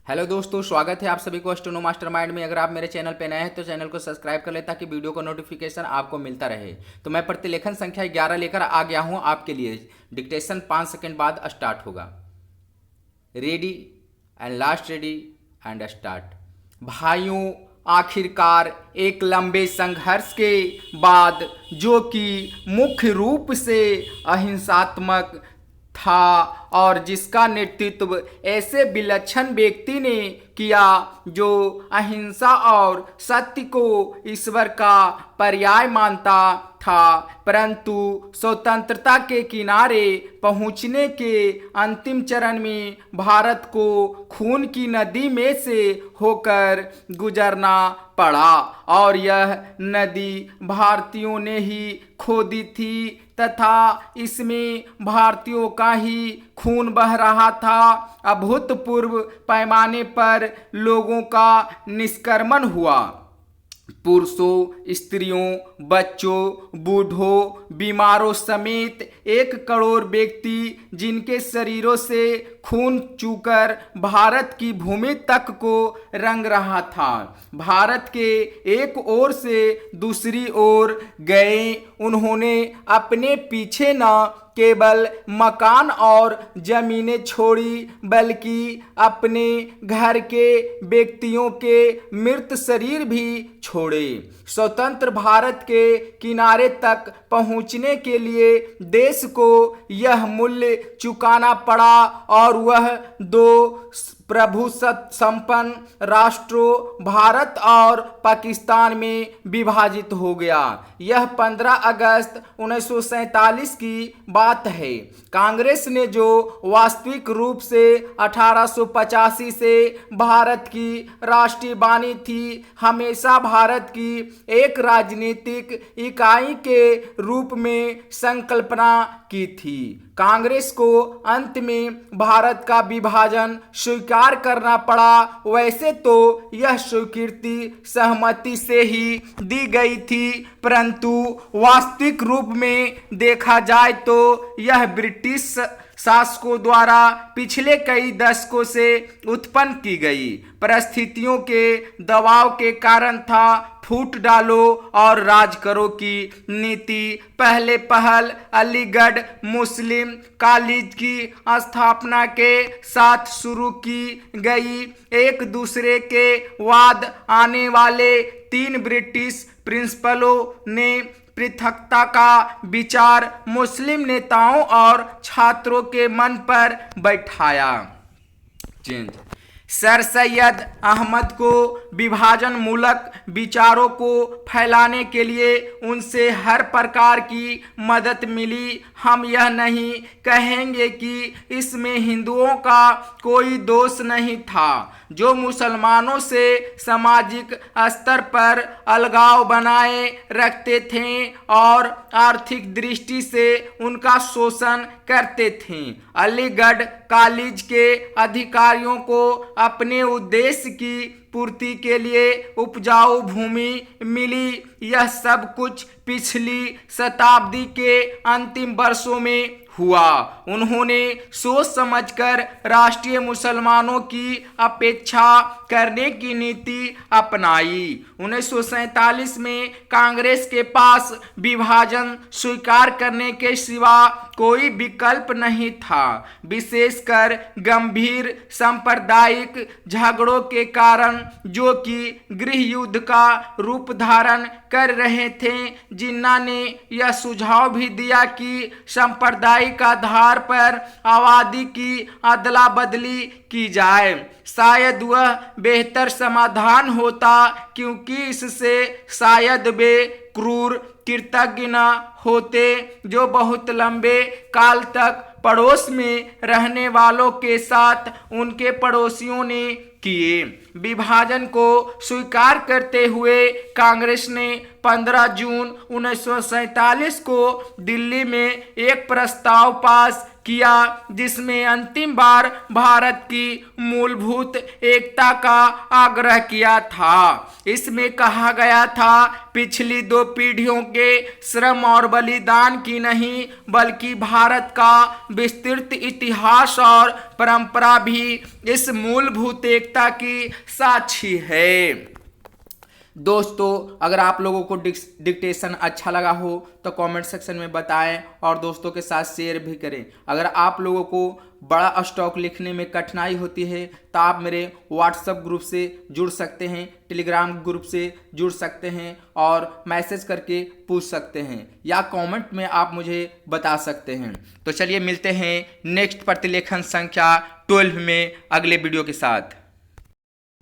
Hello दोस्तों, स्वागत है आप सभी को स्टेनो मास्टरमाइंड में। अगर आप मेरे चैनल पे नए हैं तो चैनल को सब्सक्राइब कर लें ताकि वीडियो का नोटिफिकेशन आपको मिलता रहे। तो मैं प्रतिलेखन संख्या 11 लेकर आ गया हूं आपके लिए। डिक्टेशन 5 सेकंड बाद स्टार्ट होगा। Ready and last ready and start. भाइयों, आखिरकार एक लंबे संघर्ष के बाद, जो कि मुख्य रूप से अहिंसात्मक था और जिसका नेतृत्व ऐसे विलक्षण व्यक्ति ने किया जो अहिंसा और सत्य को ईश्वर का पर्याय मानता था, परंतु स्वतंत्रता के किनारे पहुंचने के अंतिम चरण में भारत को खून की नदी में से होकर गुजरना पड़ा और यह नदी भारतीयों ने ही खोदी थी तथा इसमें भारतीयों का ही खून बह रहा था। अभूतपूर्व पैमाने पर लोगों का निष्क्रमण हुआ। पुरुषों, स्त्रियों, बच्चों, बूढ़ों, बीमारों समेत 1 करोड़ व्यक्ति जिनके शरीरों से खून चूकर भारत की भूमि तक को रंग रहा था, भारत के एक ओर से दूसरी ओर गए। उन्होंने अपने पीछे न केवल मकान और जमीनें छोड़ी, बल्कि अपने घर के व्यक्तियों के मृत शरीर भी छोड़े। स्वतंत्र भारत के किनारे तक पहुंचने के लिए देश को यह मूल्य चुकाना पड़ा और वह 2 प्रभुसत्ता संपन्न राष्ट्रों भारत और पाकिस्तान में विभाजित हो गया। यह 15 अगस्त 1947 की बात है। कांग्रेस ने जो वास्तविक रूप से 1885 से भारत की राष्ट्रीय बानी थी, हमेशा भारत की एक राजनीतिक इकाई के रूप में संकल्पना की थी। कांग्रेस को अंत में भारत का विभाजन स्वीकार करना पड़ा। वैसे तो यह स्वीकृति सहमति से ही दी गई थी, परंतु वास्तविक रूप में देखा जाए तो यह ब्रिटिश शासकों द्वारा पिछले कई दशकों से उत्पन्न की गई परिस्थितियों के दबाव के कारण था। फूट डालो और राज करो की नीति पहले पहल अलीगढ़ मुस्लिम कॉलेज की स्थापना के साथ शुरू की गई। एक दूसरे के बाद आने वाले 3 ब्रिटिश प्रिंसिपलों ने पृथकता का विचार मुस्लिम नेताओं और छात्रों के मन पर बैठाया। सर सैयद अहमद को विभाजन मूलक विचारों को फैलाने के लिए उनसे हर प्रकार की मदद मिली। हम यह नहीं कहेंगे कि इसमें हिंदुओं का कोई दोष नहीं था, जो मुसलमानों से सामाजिक स्तर पर अलगाव बनाए रखते थे और आर्थिक दृष्टि से उनका शोषण करते थे। अलीगढ़ कॉलेज के अधिकारियों को अपने उद्देश्य की पूर्ति के लिए उपजाऊ भूमि मिली। यह सब कुछ पिछली शताब्दी के अंतिम वर्षों में हुआ। उन्होंने सोच समझकर राष्ट्रीय मुसलमानों की अपेक्षा करने की नीति अपनाई। 1947 में कांग्रेस के पास विभाजन स्वीकार करने के सिवा कोई विकल्प नहीं था, विशेषकर गंभीर सांप्रदायिक झगड़ों के कारण, जो कि गृह युद्ध का रूप धारण कर रहे थे। जिन्ना ने यह सुझाव भी दिया कि सांप्रदायिक आधार पर आबादी की अदला बदली की जाए। शायद वह बेहतर समाधान होता, क्योंकि इससे शायद वे क्रूर कृतज्ञ न होते जो बहुत लंबे काल तक पड़ोस में रहने वालों के साथ उनके पड़ोसियों ने किए। विभाजन को स्वीकार करते हुए कांग्रेस ने 15 जून 1947 को दिल्ली में एक प्रस्ताव पास किया, जिसमें अंतिम बार भारत की मूलभूत एकता का आग्रह किया था। इसमें कहा गया था, पिछली 2 पीढ़ियों के श्रम और बलिदान की नहीं, बल्कि भारत का विस्तृत इतिहास और परंपरा भी इस मूलभूत एकता की साक्षी है। दोस्तों, अगर आप लोगों को डिक्टेशन अच्छा लगा हो तो कमेंट सेक्शन में बताएं और दोस्तों के साथ शेयर भी करें। अगर आप लोगों को बड़ा स्टॉक लिखने में कठिनाई होती है तो आप मेरे व्हाट्सएप ग्रुप से जुड़ सकते हैं, टेलीग्राम ग्रुप से जुड़ सकते हैं और मैसेज करके पूछ सकते हैं या कमेंट में आप मुझे बता सकते हैं। तो चलिए मिलते हैं नेक्स्ट प्रतिलेखन संख्या 12 में अगले वीडियो के साथ।